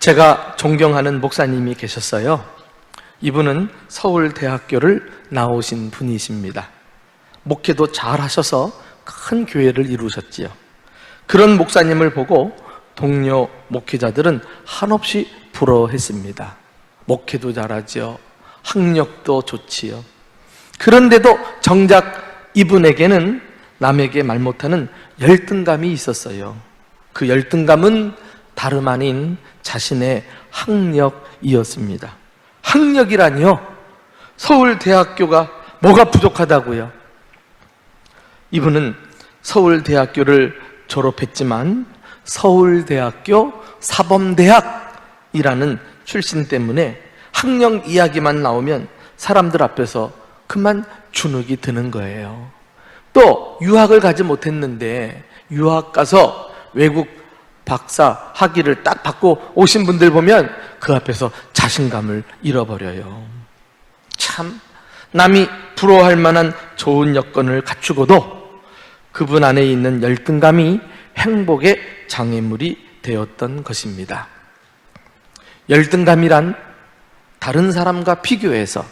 제가 존경하는 목사님이 계셨어요. 이분은 서울대학교를 나오신 분이십니다. 목회도 잘 하셔서 큰 교회를 이루셨지요. 그런 목사님을 보고 동료 목회자들은 한없이 부러워했습니다. 목회도 잘하지요. 학력도 좋지요. 그런데도 정작 이분에게는 남에게 말 못하는 열등감이 있었어요. 그 열등감은 다름 아닌 자신의 학력이었습니다. 학력이라니요? 서울대학교가 뭐가 부족하다고요? 이분은 서울대학교를 졸업했지만 서울대학교 사범대학이라는 출신 때문에 학력 이야기만 나오면 사람들 앞에서 그만 주눅이 드는 거예요. 또 유학을 가지 못했는데 유학 가서 외국 박사 학위를 딱 받고 오신 분들 보면 그 앞에서 자신감을 잃어버려요. 참 남이 부러워할 만한 좋은 여건을 갖추고도 그분 안에 있는 열등감이 행복의 장애물이 되었던 것입니다. 열등감이란 다른 사람과 비교해서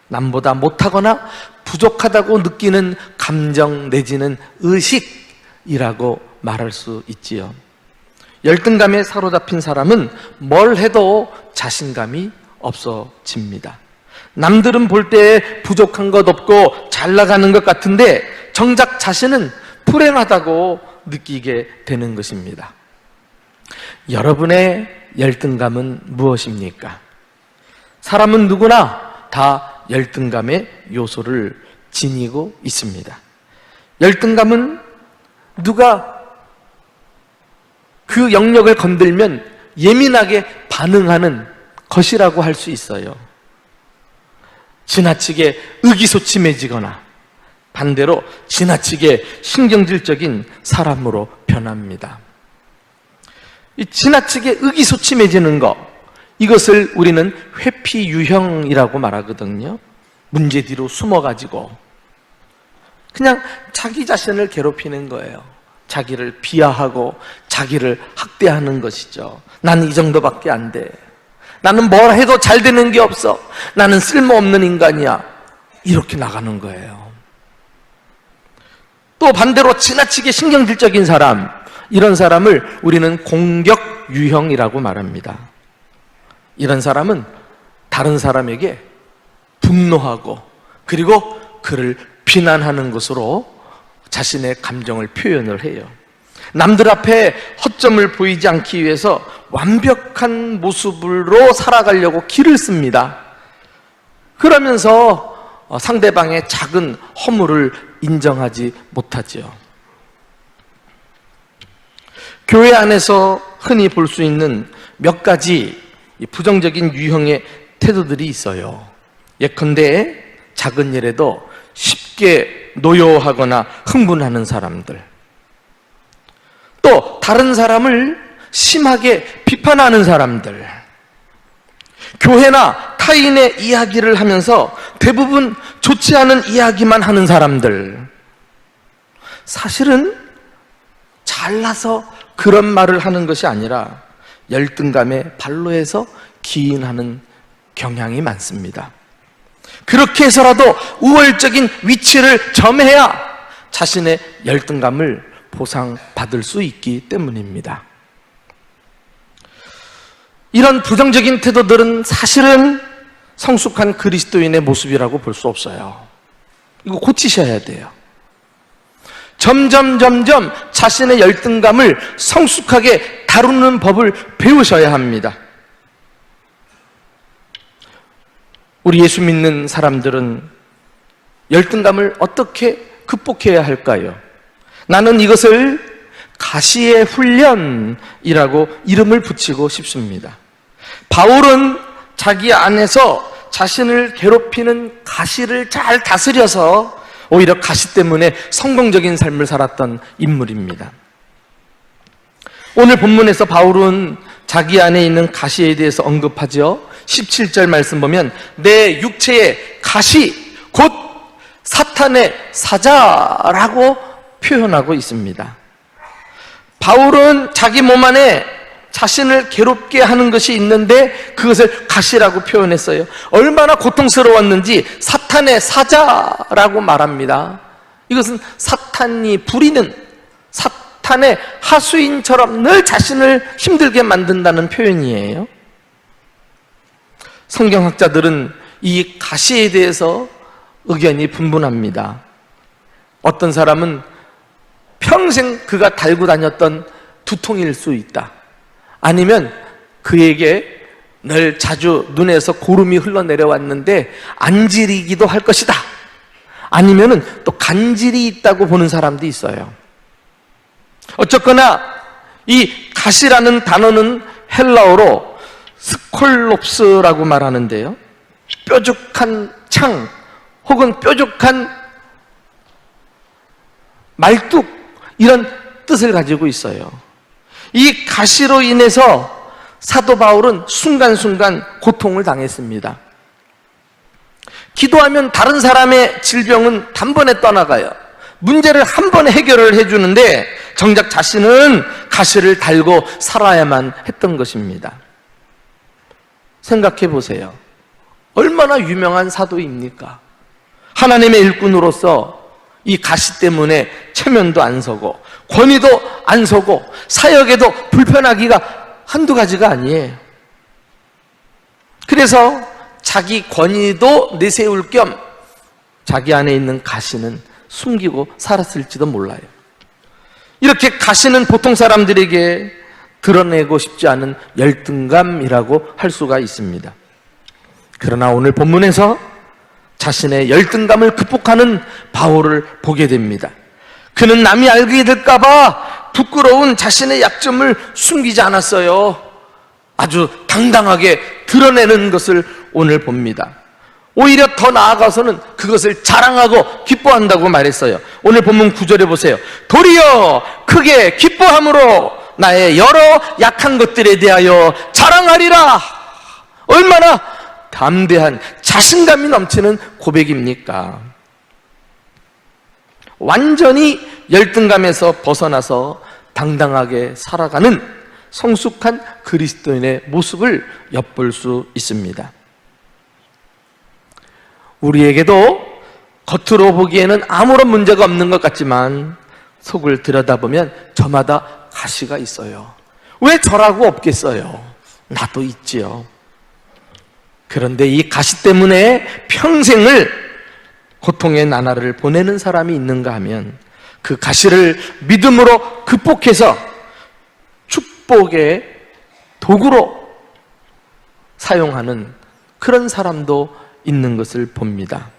남보다 못하거나 부족하다고 느끼는 감정 내지는 의식이라고 말할 수 있지요. 열등감에 사로잡힌 사람은 뭘 해도 자신감이 없어집니다. 남들은 볼 때 부족한 것 없고 잘 나가는 것 같은데 정작 자신은 불행하다고 느끼게 되는 것입니다. 여러분의 열등감은 무엇입니까? 사람은 누구나 다 열등감의 요소를 지니고 있습니다. 열등감은 누가 그 영역을 건들면 예민하게 반응하는 것이라고 할 수 있어요. 지나치게 의기소침해지거나 반대로 지나치게 신경질적인 사람으로 변합니다. 이 지나치게 의기소침해지는 것, 이것을 우리는 회피 유형이라고 말하거든요. 문제 뒤로 숨어가지고 그냥 자기 자신을 괴롭히는 거예요. 자기를 비하하고 자기를 학대하는 것이죠. 나는 이 정도밖에 안 돼. 나는 뭘 해도 잘 되는 게 없어. 나는 쓸모없는 인간이야. 이렇게 나가는 거예요. 또 반대로 지나치게 신경질적인 사람, 이런 사람을 우리는 공격 유형이라고 말합니다. 이런 사람은 다른 사람에게 분노하고 그리고 그를 비난하는 것으로 자신의 감정을 표현을 해요. 남들 앞에 허점을 보이지 않기 위해서 완벽한 모습으로 살아가려고 기를 씁니다. 그러면서 상대방의 작은 허물을 인정하지 못하지요. 교회 안에서 흔히 볼 수 있는 몇 가지 부정적인 유형의 태도들이 있어요. 예컨대 작은 일에도 쉽게 노여워하거나 흥분하는 사람들, 또 다른 사람을 심하게 비판하는 사람들, 교회나 타인의 이야기를 하면서 대부분 좋지 않은 이야기만 하는 사람들, 사실은 잘나서 그런 말을 하는 것이 아니라 열등감에 발로해서 기인하는 경향이 많습니다. 그렇게 해서라도 우월적인 위치를 점해야 자신의 열등감을 보상받을 수 있기 때문입니다. 이런 부정적인 태도들은 사실은 성숙한 그리스도인의 모습이라고 볼 수 없어요. 이거 고치셔야 돼요. 점점 자신의 열등감을 성숙하게 다루는 법을 배우셔야 합니다. 우리 예수 믿는 사람들은 열등감을 어떻게 극복해야 할까요? 나는 이것을 가시의 훈련이라고 이름을 붙이고 싶습니다. 바울은 자기 안에서 자신을 괴롭히는 가시를 잘 다스려서 오히려 가시 때문에 성공적인 삶을 살았던 인물입니다. 오늘 본문에서 바울은 자기 안에 있는 가시에 대해서 언급하죠. 17절 말씀 보면 내 육체의 가시 곧 사탄의 사자라고 표현하고 있습니다. 바울은 자기 몸 안에 자신을 괴롭게 하는 것이 있는데 그것을 가시라고 표현했어요. 얼마나 고통스러웠는지 사탄의 사자라고 말합니다. 이것은 사탄이 부리는, 사탄의 하수인처럼 늘 자신을 힘들게 만든다는 표현이에요. 성경학자들은 이 가시에 대해서 의견이 분분합니다. 어떤 사람은 평생 그가 달고 다녔던 두통일 수 있다. 아니면 그에게 늘 자주 눈에서 고름이 흘러내려왔는데 안질이기도 할 것이다. 아니면은 또 간질이 있다고 보는 사람도 있어요. 어쨌거나 이 가시라는 단어는 헬라어로 스콜롭스라고 말하는데요, 뾰족한 창 혹은 뾰족한 말뚝, 이런 뜻을 가지고 있어요. 이 가시로 인해서 사도 바울은 순간순간 고통을 당했습니다. 기도하면 다른 사람의 질병은 단번에 떠나가요. 문제를 한 번에 해결을 해주는데 정작 자신은 가시를 달고 살아야만 했던 것입니다. 생각해 보세요. 얼마나 유명한 사도입니까? 하나님의 일꾼으로서 이 가시 때문에 체면도 안 서고 권위도 안 서고 사역에도 불편하기가 한두 가지가 아니에요. 그래서 자기 권위도 내세울 겸 자기 안에 있는 가시는 숨기고 살았을지도 몰라요. 이렇게 가시는 보통 사람들에게 드러내고 싶지 않은 열등감이라고 할 수가 있습니다. 그러나 오늘 본문에서 자신의 열등감을 극복하는 바울을 보게 됩니다. 그는 남이 알게 될까봐 부끄러운 자신의 약점을 숨기지 않았어요. 아주 당당하게 드러내는 것을 오늘 봅니다. 오히려 더 나아가서는 그것을 자랑하고 기뻐한다고 말했어요. 오늘 본문 9절에 보세요. 도리어 크게 기뻐함으로 나의 여러 약한 것들에 대하여 자랑하리라. 얼마나 담대한 자신감이 넘치는 고백입니까? 완전히 열등감에서 벗어나서 당당하게 살아가는 성숙한 그리스도인의 모습을 엿볼 수 있습니다. 우리에게도 겉으로 보기에는 아무런 문제가 없는 것 같지만 속을 들여다보면 저마다 가시가 있어요. 왜 저라고 없겠어요? 나도 있지요. 그런데 이 가시 때문에 평생을 고통의 나날을 보내는 사람이 있는가 하면 그 가시를 믿음으로 극복해서 축복의 도구로 사용하는 그런 사람도 있는 것을 봅니다.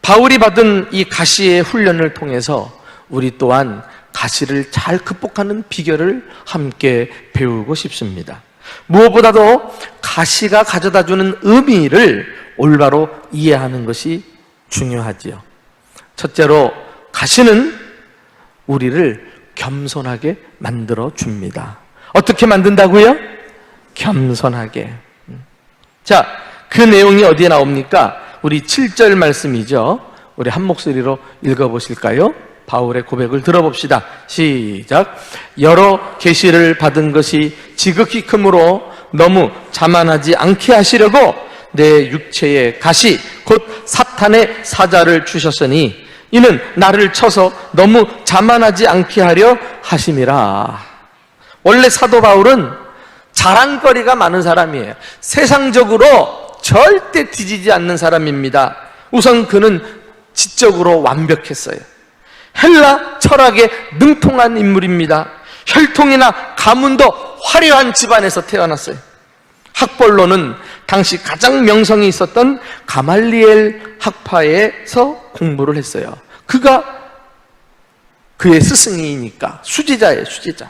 바울이 받은 이 가시의 훈련을 통해서 우리 또한 가시를 잘 극복하는 비결을 함께 배우고 싶습니다. 무엇보다도 가시가 가져다주는 의미를 올바로 이해하는 것이 중요하지요. 첫째로 가시는 우리를 겸손하게 만들어 줍니다. 어떻게 만든다고요? 겸손하게. 자, 그 내용이 어디에 나옵니까? 우리 7절 말씀이죠. 우리 한 목소리로 읽어보실까요? 바울의 고백을 들어봅시다. 시작. 여러 계시를 받은 것이 지극히 크므로 너무 자만하지 않게 하시려고 내 육체의 가시 곧 사탄의 사자를 주셨으니 이는 나를 쳐서 너무 자만하지 않게 하려 하심이라. 원래 사도 바울은 자랑거리가 많은 사람이에요. 세상적으로 절대 뒤지지 않는 사람입니다. 우선 그는 지적으로 완벽했어요. 헬라 철학에 능통한 인물입니다. 혈통이나 가문도 화려한 집안에서 태어났어요. 학벌로는 당시 가장 명성이 있었던 가말리엘 학파에서 공부를 했어요. 그가 그의 스승이니까 수지자예요, 수지자.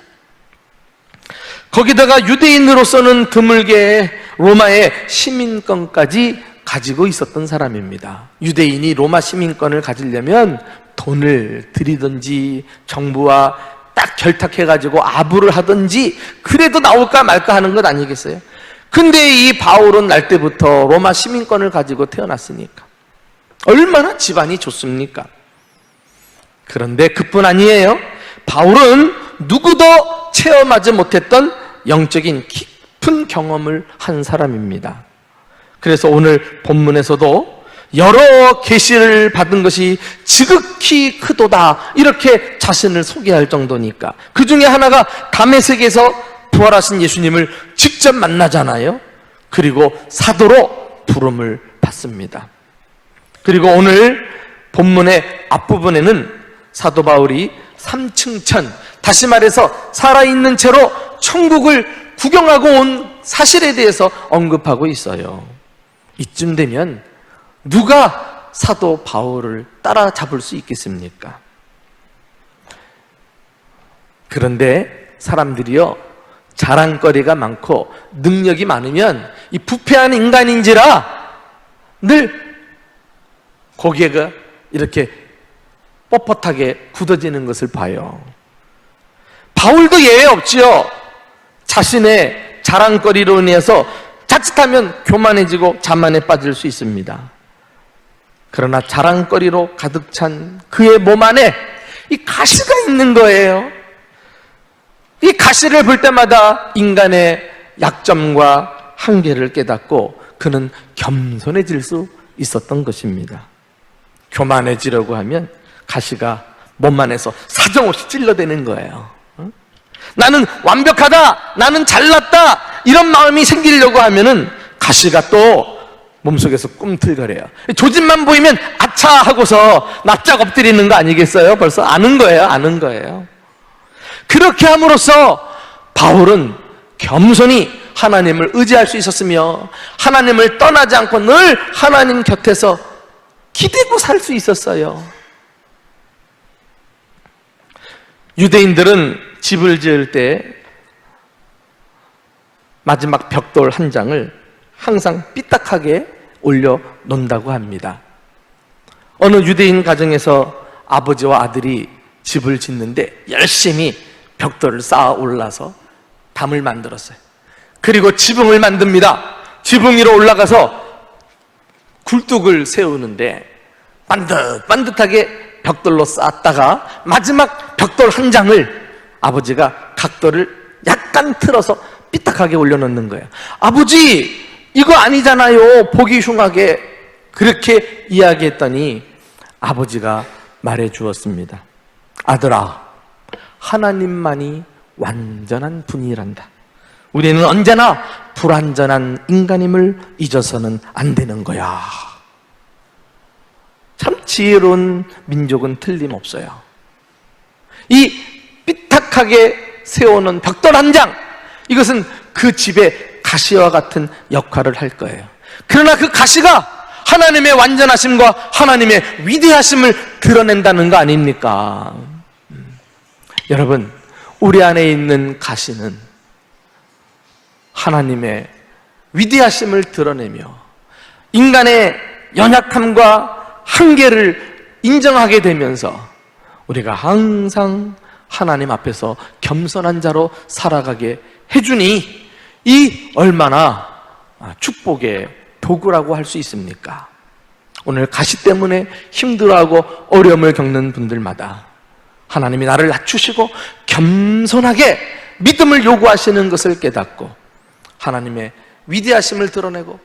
거기다가 유대인으로서는 드물게 로마의 시민권까지 가지고 있었던 사람입니다. 유대인이 로마 시민권을 가지려면 돈을 들이든지 정부와 딱 결탁해가지고 아부를 하든지 그래도 나올까 말까 하는 것 아니겠어요? 근데 이 바울은 날 때부터 로마 시민권을 가지고 태어났으니까 얼마나 집안이 좋습니까? 그런데 그뿐 아니에요. 바울은 누구도 체험하지 못했던 영적인 깊은 경험을 한 사람입니다. 그래서 오늘 본문에서도 여러 계시를 받은 것이 지극히 크도다 이렇게 자신을 소개할 정도니까, 그 중에 하나가 다메섹에서 부활하신 예수님을 직접 만나잖아요. 그리고 사도로 부름을 받습니다. 그리고 오늘 본문의 앞부분에는 사도 바울이 3층 천, 다시 말해서 살아있는 채로 천국을 구경하고 온 사실에 대해서 언급하고 있어요. 이쯤 되면 누가 사도 바울을 따라잡을 수 있겠습니까? 그런데 사람들이요, 자랑거리가 많고 능력이 많으면 이 부패한 인간인지라 늘 고개가 이렇게 뻣뻣하게 굳어지는 것을 봐요. 바울도 예외 없지요. 자신의 자랑거리로 인해서 자칫하면 교만해지고 자만에 빠질 수 있습니다. 그러나 자랑거리로 가득 찬 그의 몸 안에 이 가시가 있는 거예요. 이 가시를 볼 때마다 인간의 약점과 한계를 깨닫고 그는 겸손해질 수 있었던 것입니다. 교만해지려고 하면 가시가 몸 안에서 사정없이 찔러대는 거예요. 나는 완벽하다, 나는 잘났다, 이런 마음이 생기려고 하면은 가시가 또 몸속에서 꿈틀거려요. 조짐만 보이면 아차 하고서 납작 엎드리는 거 아니겠어요? 벌써 아는 거예요. 그렇게 함으로써 바울은 겸손히 하나님을 의지할 수 있었으며 하나님을 떠나지 않고 늘 하나님 곁에서 기대고 살 수 있었어요. 유대인들은 집을 지을 때 마지막 벽돌 한 장을 항상 삐딱하게 올려 놓는다고 합니다. 어느 유대인 가정에서 아버지와 아들이 집을 짓는데 열심히 벽돌을 쌓아 올라서 담을 만들었어요. 그리고 지붕을 만듭니다. 지붕 위로 올라가서 굴뚝을 세우는데 반듯반듯하게 벽돌로 쌓았다가 마지막 벽돌 한 장을 아버지가 각도를 약간 틀어서 삐딱하게 올려놓는 거예요. 아버지, 이거 아니잖아요, 보기 흉하게. 그렇게 이야기했더니 아버지가 말해 주었습니다. 아들아, 하나님만이 완전한 분이란다. 우리는 언제나 불완전한 인간임을 잊어서는 안 되는 거야. 참 지혜로운 민족은 틀림없어요. 이 삐딱하게 세우는 벽돌 한 장, 이것은 그 집의 가시와 같은 역할을 할 거예요. 그러나 그 가시가 하나님의 완전하심과 하나님의 위대하심을 드러낸다는 거 아닙니까? 여러분, 우리 안에 있는 가시는 하나님의 위대하심을 드러내며 인간의 연약함과 한계를 인정하게 되면서 우리가 항상 하나님 앞에서 겸손한 자로 살아가게 해주니 이 얼마나 축복의 도구라고 할 수 있습니까? 오늘 가시 때문에 힘들어하고 어려움을 겪는 분들마다 하나님이 나를 낮추시고 겸손하게 믿음을 요구하시는 것을 깨닫고 하나님의 위대하심을 드러내고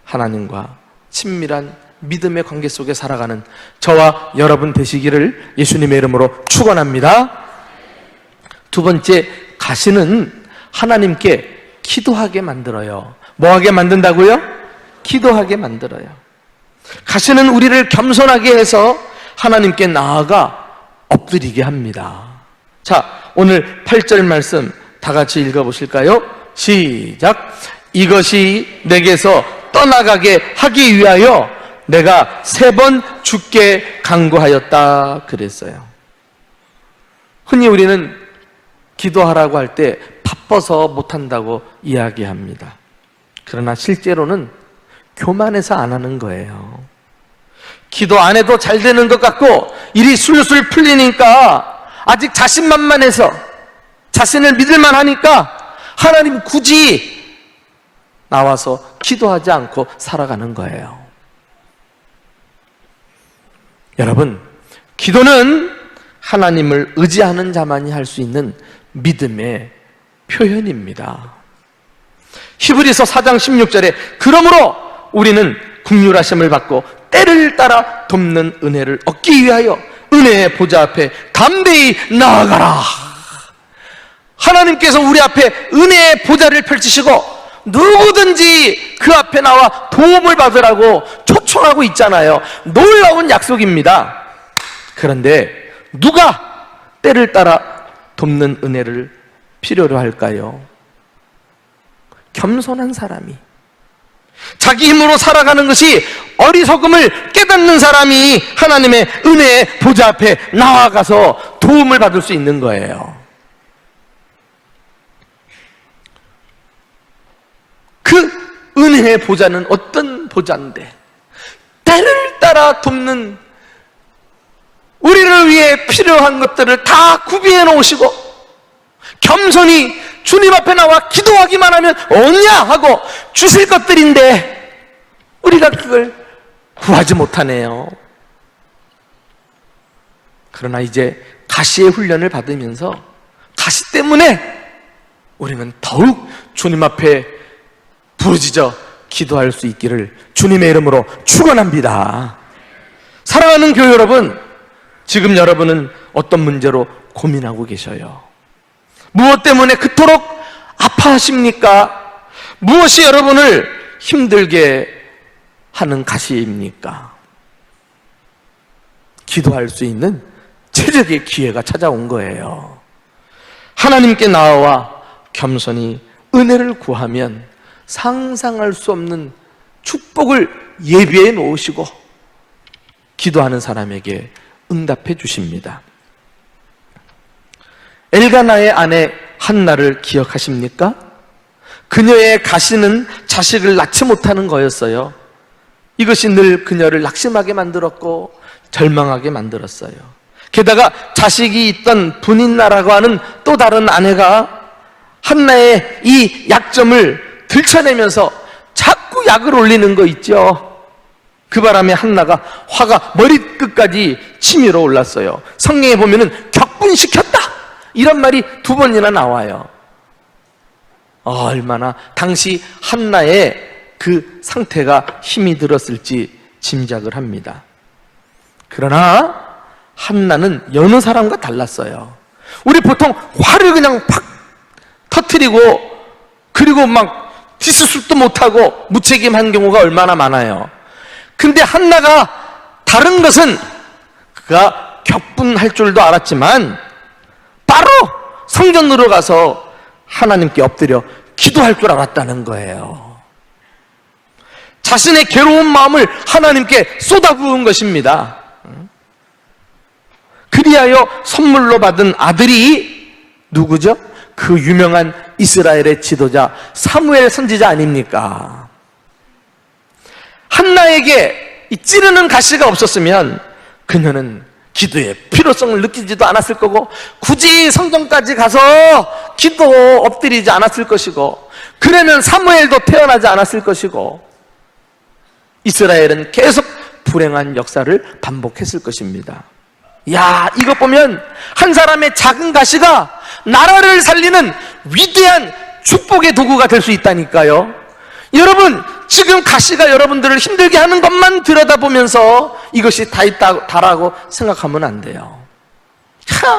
하나님과 친밀한 믿음의 관계 속에 살아가는 저와 여러분 되시기를 예수님의 이름으로 축원합니다. 두 번째, 가시는 하나님께 기도하게 만들어요. 뭐하게 만든다고요? 기도하게 만들어요. 가시는 우리를 겸손하게 해서 하나님께 나아가 엎드리게 합니다. 자, 오늘 8절 말씀 다 같이 읽어보실까요? 시작. 이것이 내게서 떠나가게 하기 위하여 내가 3번 주께 간구하였다 그랬어요. 흔히 우리는 기도하라고 할 때 바빠서 못한다고 이야기합니다. 그러나 실제로는 교만해서 안 하는 거예요. 기도 안 해도 잘 되는 것 같고 일이 술술 풀리니까 아직 자신만만해서 자신을 믿을만 하니까 하나님 굳이 나와서 기도하지 않고 살아가는 거예요. 여러분, 기도는 하나님을 의지하는 자만이 할 수 있는 믿음의 표현입니다. 히브리서 4장 16절에 그러므로 우리는 긍휼하심을 받고 때를 따라 돕는 은혜를 얻기 위하여 은혜의 보좌 앞에 담대히 나아가라. 하나님께서 우리 앞에 은혜의 보좌를 펼치시고 누구든지 그 앞에 나와 도움을 받으라고 초청하고 있잖아요. 놀라운 약속입니다. 그런데 누가 때를 따라 돕는 은혜를 필요로 할까요? 겸손한 사람이, 자기 힘으로 살아가는 것이 어리석음을 깨닫는 사람이 하나님의 은혜의 보좌 앞에 나아가서 도움을 받을 수 있는 거예요. 그 은혜의 보좌는 어떤 보좌인데, 때를 따라 돕는, 우리를 위해 필요한 것들을 다 구비해 놓으시고 겸손히 주님 앞에 나와 기도하기만 하면 없냐 하고 주실 것들인데 우리가 그걸 구하지 못하네요. 그러나 이제 가시의 훈련을 받으면서 가시 때문에 우리는 더욱 주님 앞에 부르짖어 기도할 수 있기를 주님의 이름으로 축원합니다. 사랑하는 교회 여러분, 지금 여러분은 어떤 문제로 고민하고 계셔요? 무엇 때문에 그토록 아파하십니까? 무엇이 여러분을 힘들게 하는 가시입니까? 기도할 수 있는 최적의 기회가 찾아온 거예요. 하나님께 나와 겸손히 은혜를 구하면 상상할 수 없는 축복을 예비해 놓으시고 기도하는 사람에게 응답해 주십니다. 엘가나의 아내 한나를 기억하십니까? 그녀의 가시는 자식을 낳지 못하는 거였어요. 이것이 늘 그녀를 낙심하게 만들었고 절망하게 만들었어요. 게다가 자식이 있던 분인나라고 하는 또 다른 아내가 한나의 이 약점을 들춰내면서 자꾸 약을 올리는 거 있죠. 그 바람에 한나가 화가 머리끝까지 치밀어 올랐어요. 성경에 보면은 격분시켰다 이런 말이 2번이나 나와요. 얼마나 당시 한나의 그 상태가 힘이 들었을지 짐작을 합니다. 그러나 한나는 여느 사람과 달랐어요. 우리 보통 화를 그냥 팍 터뜨리고 그리고 막 뒷수습도 못하고 무책임한 경우가 얼마나 많아요. 근데 한나가 다른 것은 그가 격분할 줄도 알았지만 바로 성전으로 가서 하나님께 엎드려 기도할 줄 알았다는 거예요. 자신의 괴로운 마음을 하나님께 쏟아부은 것입니다. 그리하여 선물로 받은 아들이 누구죠? 그 유명한 이스라엘의 지도자 사무엘 선지자 아닙니까? 한나에게 이 찌르는 가시가 없었으면 그녀는 기도의 필요성을 느끼지도 않았을 거고 굳이 성전까지 가서 기도 엎드리지 않았을 것이고 그러면 사무엘도 태어나지 않았을 것이고 이스라엘은 계속 불행한 역사를 반복했을 것입니다. 야, 이것 보면 한 사람의 작은 가시가 나라를 살리는 위대한 축복의 도구가 될 수 있다니까요. 여러분, 지금 가시가 여러분들을 힘들게 하는 것만 들여다보면서 이것이 다라고 생각하면 안 돼요.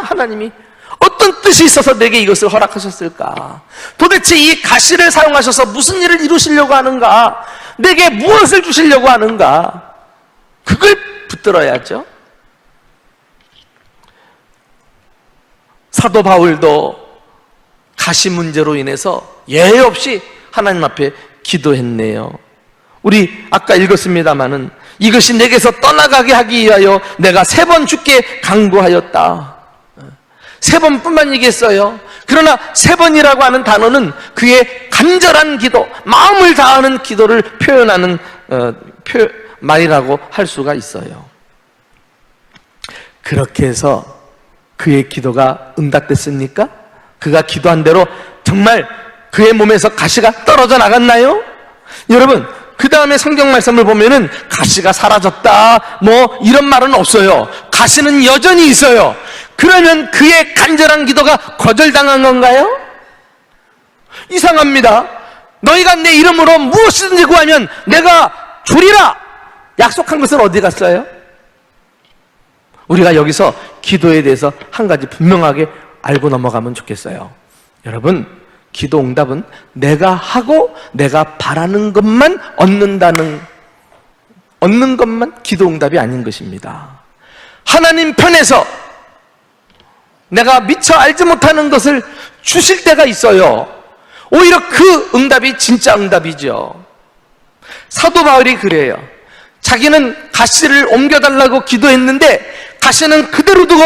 하나님이 어떤 뜻이 있어서 내게 이것을 허락하셨을까? 도대체 이 가시를 사용하셔서 무슨 일을 이루시려고 하는가? 내게 무엇을 주시려고 하는가? 그걸 붙들어야죠. 사도 바울도 가시 문제로 인해서 예외 없이 하나님 앞에 기도했네요. 우리 아까 읽었습니다마는 이것이 내게서 떠나가게 하기 위하여 내가 3번 주께 간구하였다. 3번뿐만이겠어요. 그러나 3번이라고 하는 단어는 그의 간절한 기도, 마음을 다하는 기도를 표현하는 말이라고 할 수가 있어요. 그렇게 해서 그의 기도가 응답됐습니까? 그가 기도한 대로 정말 그의 몸에서 가시가 떨어져 나갔나요? 여러분, 그 다음에 성경 말씀을 보면은 가시가 사라졌다 뭐 이런 말은 없어요. 가시는 여전히 있어요. 그러면 그의 간절한 기도가 거절당한 건가요? 이상합니다. 너희가 내 이름으로 무엇이든지 구하면 내가 주리라 약속한 것은 어디 갔어요? 우리가 여기서 기도에 대해서 한 가지 분명하게 알고 넘어가면 좋겠어요. 여러분, 기도 응답은 내가 하고 내가 바라는 것만 얻는 것만 기도 응답이 아닌 것입니다. 하나님 편에서 내가 미처 알지 못하는 것을 주실 때가 있어요. 오히려 그 응답이 진짜 응답이죠. 사도 바울이 그래요. 자기는 가시를 옮겨달라고 기도했는데 가시는 그대로 두고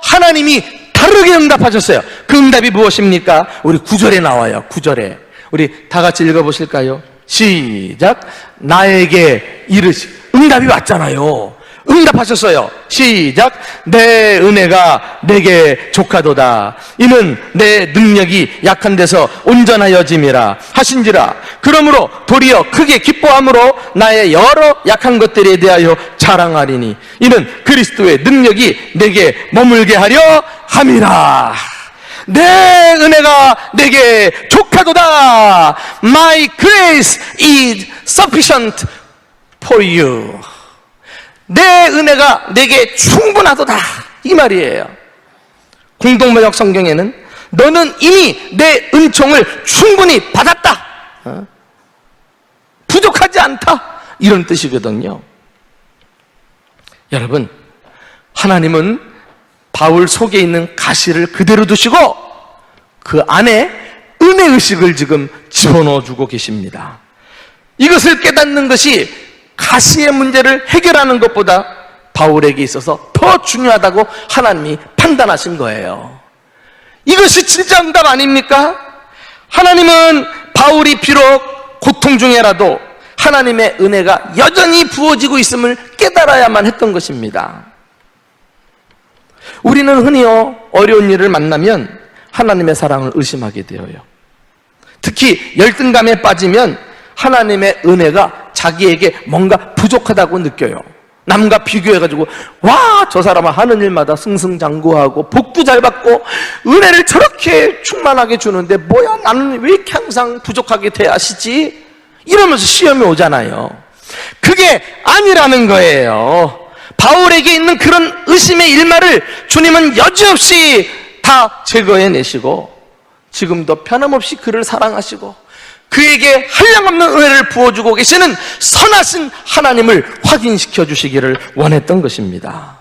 하나님이 다르게 응답하셨어요. 그 응답이 무엇입니까? 우리 9절에 나와요. 9절에 우리 다 같이 읽어보실까요? 시작. 나에게 응답이 왔잖아요. 응답하셨어요. 시작. 내 은혜가 내게 족하도다. 이는 내 능력이 약한 데서 온전하여짐이라 하신지라. 그러므로 도리어 크게 기뻐함으로 나의 여러 약한 것들에 대하여 자랑하리니 이는 그리스도의 능력이 내게 머물게 하려 함이라. 내 은혜가 내게 족하도다. My grace is sufficient for you. 내 은혜가 내게 충분하도다 이 말이에요. 공동번역 성경에는 너는 이미 내 은총을 충분히 받았다, 부족하지 않다, 이런 뜻이거든요. 여러분, 하나님은 바울 속에 있는 가시를 그대로 두시고 그 안에 은혜의식을 지금 집어넣어 주고 계십니다. 이것을 깨닫는 것이 가시의 문제를 해결하는 것보다 바울에게 있어서 더 중요하다고 하나님이 판단하신 거예요. 이것이 진짜 응답 아닙니까? 하나님은 바울이 비록 고통 중에라도 하나님의 은혜가 여전히 부어지고 있음을 깨달아야만 했던 것입니다. 우리는 흔히요, 어려운 일을 만나면 하나님의 사랑을 의심하게 되어요. 특히 열등감에 빠지면 하나님의 은혜가 자기에게 뭔가 부족하다고 느껴요. 남과 비교해가지고 와, 저 사람은 하는 일마다 승승장구하고 복도 잘 받고 은혜를 저렇게 충만하게 주는데 뭐야, 나는 왜 이렇게 항상 부족하게 대하시지? 이러면서 시험이 오잖아요. 그게 아니라는 거예요. 바울에게 있는 그런 의심의 일말을 주님은 여지없이 다 제거해내시고 지금도 변함없이 그를 사랑하시고 그에게 한량없는 은혜를 부어주고 계시는 선하신 하나님을 확인시켜 주시기를 원했던 것입니다.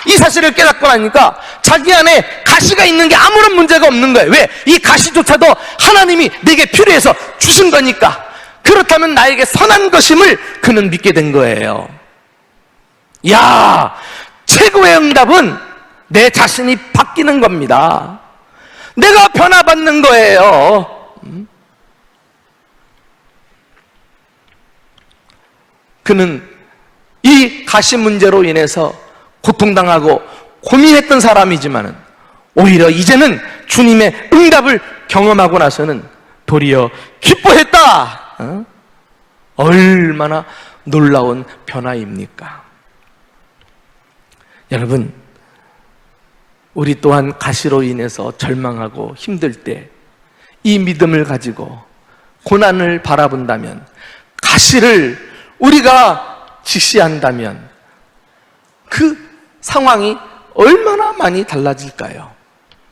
이 사실을 깨닫고 나니까 자기 안에 가시가 있는 게 아무런 문제가 없는 거예요. 왜? 이 가시조차도 하나님이 내게 필요해서 주신 거니까. 그렇다면 나에게 선한 것임을 그는 믿게 된 거예요. 야, 최고의 응답은 내 자신이 바뀌는 겁니다. 내가 변화받는 거예요. 그는 이 가시 문제로 인해서 고통당하고 고민했던 사람이지만 오히려 이제는 주님의 응답을 경험하고 나서는 도리어 기뻐했다. 얼마나 놀라운 변화입니까? 여러분, 우리 또한 가시로 인해서 절망하고 힘들 때 이 믿음을 가지고 고난을 바라본다면, 가시를 우리가 직시한다면 그 상황이 얼마나 많이 달라질까요?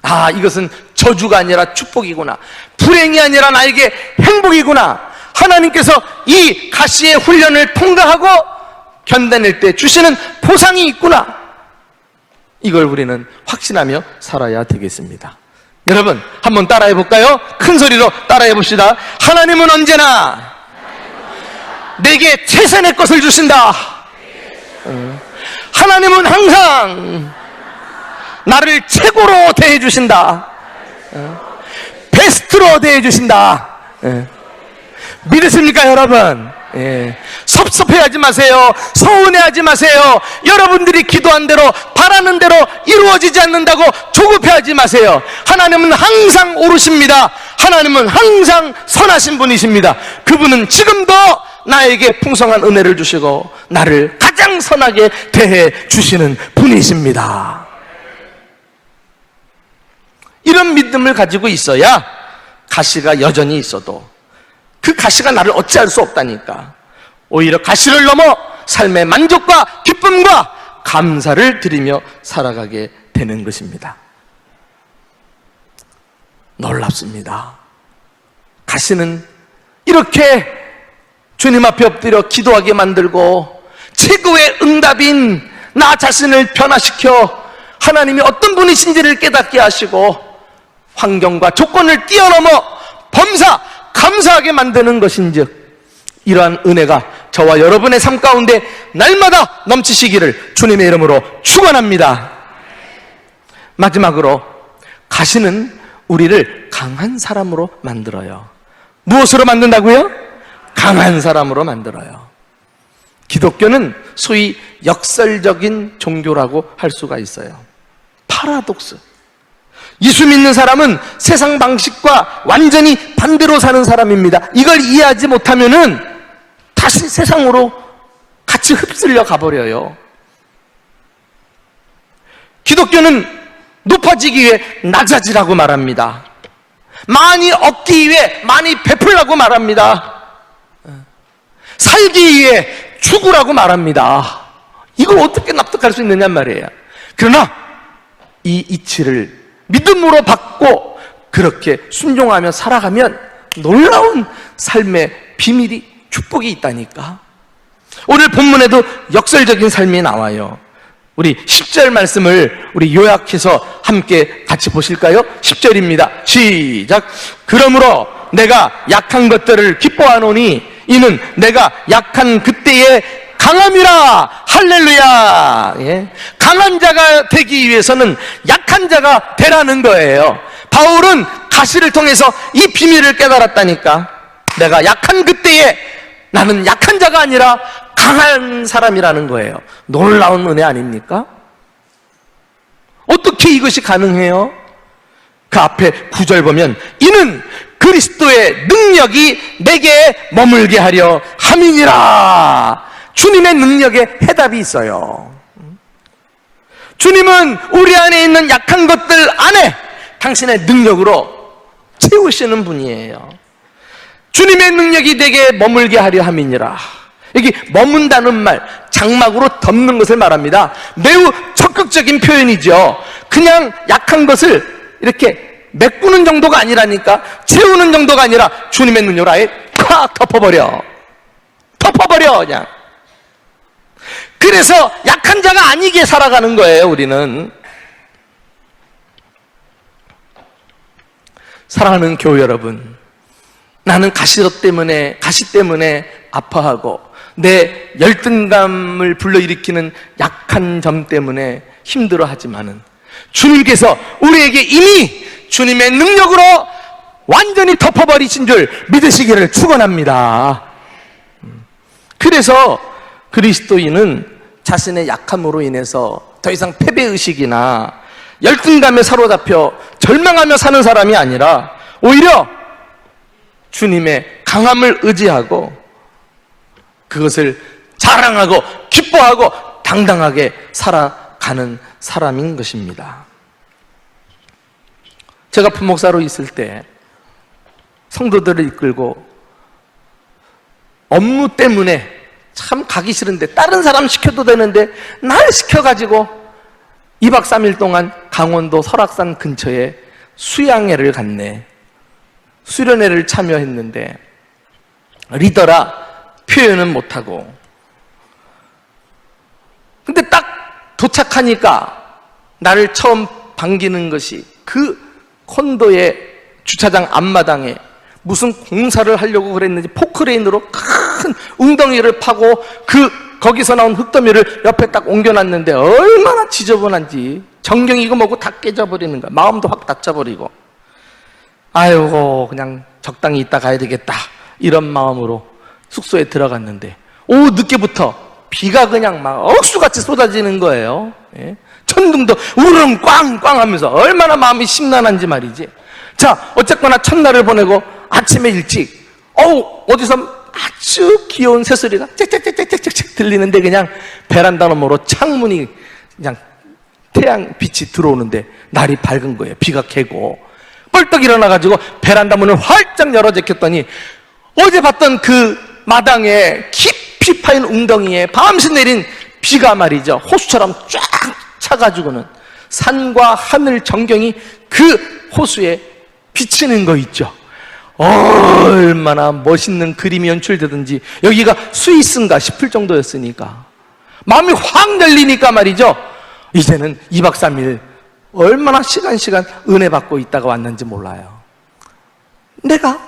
아, 이것은 저주가 아니라 축복이구나, 불행이 아니라 나에게 행복이구나, 하나님께서 이 가시의 훈련을 통과하고 견뎌낼 때 주시는 보상이 있구나, 이걸 우리는 확신하며 살아야 되겠습니다. 여러분, 한번 따라해 볼까요? 큰 소리로 따라해 봅시다. 하나님은 언제나 내게 최선의 것을 주신다. 하나님은 항상 나를 최고로 대해 주신다. 베스트로 대해 주신다. 믿으십니까, 여러분? 섭섭해하지 마세요. 서운해하지 마세요. 여러분들이 기도한 대로, 바라는 대로 이루어지지 않는다고 조급해하지 마세요. 하나님은 항상 옳으십니다. 하나님은 항상 선하신 분이십니다. 그분은 지금도 나에게 풍성한 은혜를 주시고 나를 가장 선하게 대해 주시는 분이십니다. 이런 믿음을 가지고 있어야 가시가 여전히 있어도 그 가시가 나를 어찌할 수 없다니까. 오히려 가시를 넘어 삶의 만족과 기쁨과 감사를 드리며 살아가게 되는 것입니다. 놀랍습니다. 가시는 이렇게 주님 앞에 엎드려 기도하게 만들고 최고의 응답인 나 자신을 변화시켜 하나님이 어떤 분이신지를 깨닫게 하시고 환경과 조건을 뛰어넘어 범사 감사하게 만드는 것인즉 이러한 은혜가 저와 여러분의 삶 가운데 날마다 넘치시기를 주님의 이름으로 축원합니다. 마지막으로 가시는 우리를 강한 사람으로 만들어요. 무엇으로 만든다고요? 강한 사람으로 만들어요. 기독교는 소위 역설적인 종교라고 할 수가 있어요. 파라독스. 예수 믿는 사람은 세상 방식과 완전히 반대로 사는 사람입니다. 이걸 이해하지 못하면은 다시 세상으로 같이 흡슬려 가버려요. 기독교는 높아지기 위해 낮아지라고 말합니다. 많이 얻기 위해 많이 베풀라고 말합니다. 살기 위해 죽으라고 말합니다. 이걸 어떻게 납득할 수 있느냐 말이에요. 그러나 이 이치를 믿음으로 받고 그렇게 순종하며 살아가면 놀라운 삶의 비밀이 축복이 있다니까. 오늘 본문에도 역설적인 삶이 나와요. 우리 10절 말씀을 우리 요약해서 함께 같이 보실까요? 10절입니다. 시작. 그러므로 내가 약한 것들을 기뻐하노니 이는 내가 약한 그때에 강함이라. 할렐루야. 예. 강한 자가 되기 위해서는 약한 자가 되라는 거예요. 바울은 가시를 통해서 이 비밀을 깨달았다니까. 내가 약한 그때에 나는 약한 자가 아니라 강한 사람이라는 거예요. 놀라운 은혜 아닙니까? 어떻게 이것이 가능해요? 그 앞에 9절 보면 이는 그리스도의 능력이 내게 머물게 하려 함이니라. 주님의 능력에 해답이 있어요. 주님은 우리 안에 있는 약한 것들 안에 당신의 능력으로 채우시는 분이에요. 주님의 능력이 내게 머물게 하려 함이니라. 여기 머문다는 말, 장막으로 덮는 것을 말합니다. 매우 적극적인 표현이죠. 그냥 약한 것을 이렇게 메꾸는 정도가 아니라니까, 채우는 정도가 아니라 주님의 능력으로 아예 팍 덮어버려. 그냥. 그래서 약한 자가 아니게 살아가는 거예요. 우리는. 사랑하는 교회 여러분, 나는 가시 때문에 아파하고 내 열등감을 불러일으키는 약한 점 때문에 힘들어하지만은 주님께서 우리에게 이미 주님의 능력으로 완전히 덮어버리신 줄 믿으시기를 축원합니다. 그래서 그리스도인은 자신의 약함으로 인해서 더 이상 패배의식이나 열등감에 사로잡혀 절망하며 사는 사람이 아니라 오히려 주님의 강함을 의지하고 그것을 자랑하고 기뻐하고 당당하게 살아가는 사람인 것입니다. 제가 부목사로 있을 때 성도들을 이끌고 업무 때문에 참 가기 싫은데 다른 사람 시켜도 되는데 날 시켜가지고 2박 3일 동안 강원도 설악산 근처에 수양회를 갔네. 수련회를 참여했는데 리더라 표현은 못하고, 근데 딱 도착하니까 나를 처음 반기는 것이 그 콘도의 주차장 앞마당에 무슨 공사를 하려고 그랬는지 포크레인으로 큰 웅덩이를 파고 거기서 나온 흙더미를 옆에 딱 옮겨놨는데 얼마나 지저분한지 정경이 이거 뭐고 다 깨져버리는 거야. 마음도 확 닫혀버리고, 아이고 그냥 적당히 있다 가야 되겠다 이런 마음으로 숙소에 들어갔는데 오후 늦게부터 비가 그냥 막 억수같이 쏟아지는 거예요. 예? 천둥도 우르릉 꽝꽝 하면서 얼마나 마음이 심란한지 말이지. 자, 어쨌거나 첫날을 보내고 아침에 일찍 어디서 아주 귀여운 새소리가 짹짹짹짹짹 들리는데 그냥 베란다 너머로 창문이 그냥 태양 빛이 들어오는데 날이 밝은 거예요. 비가 개고 벌떡 일어나가지고 베란다 문을 활짝 열어 제꼈더니 어제 봤던 그 마당에 깊이 파인 웅덩이에 밤새 내린 비가 말이죠, 호수처럼 쫙 차가지고는 산과 하늘 전경이 그 호수에 비치는 거 있죠. 얼마나 멋있는 그림이 연출되든지, 여기가 스위스인가 싶을 정도였으니까 마음이 확 열리니까 말이죠, 이제는 2박 3일 얼마나 시간 은혜 받고 있다가 왔는지 몰라요. 내가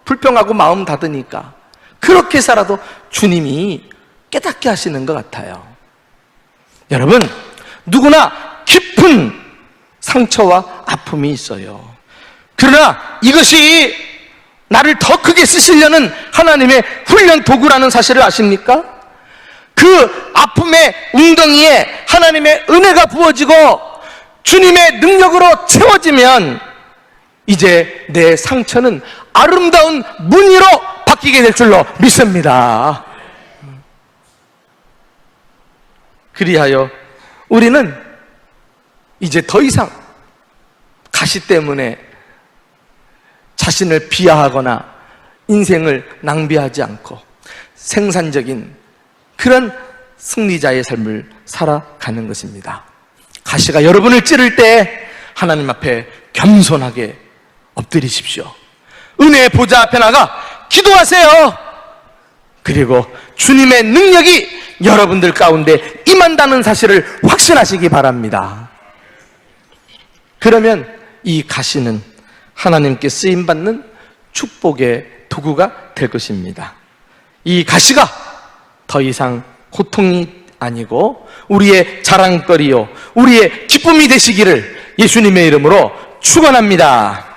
불평하고 마음 닫으니까 그렇게 살아도 주님이 깨닫게 하시는 것 같아요. 여러분, 누구나 깊은 상처와 아픔이 있어요. 그러나 이것이 나를 더 크게 쓰시려는 하나님의 훈련 도구라는 사실을 아십니까? 그 아픔의 웅덩이에 하나님의 은혜가 부어지고 주님의 능력으로 채워지면 이제 내 상처는 아름다운 무늬로 바뀌게 될 줄로 믿습니다. 그리하여 우리는 이제 더 이상 가시 때문에 자신을 비하하거나 인생을 낭비하지 않고 생산적인 그런 승리자의 삶을 살아가는 것입니다. 가시가 여러분을 찌를 때 하나님 앞에 겸손하게 엎드리십시오. 은혜의 보좌 앞에 나가 기도하세요. 그리고 주님의 능력이 여러분들 가운데 임한다는 사실을 확신하시기 바랍니다. 그러면 이 가시는 하나님께 쓰임받는 축복의 도구가 될 것입니다. 이 가시가 더 이상 고통이 아니고 우리의 자랑거리요, 우리의 기쁨이 되시기를 예수님의 이름으로 축원합니다.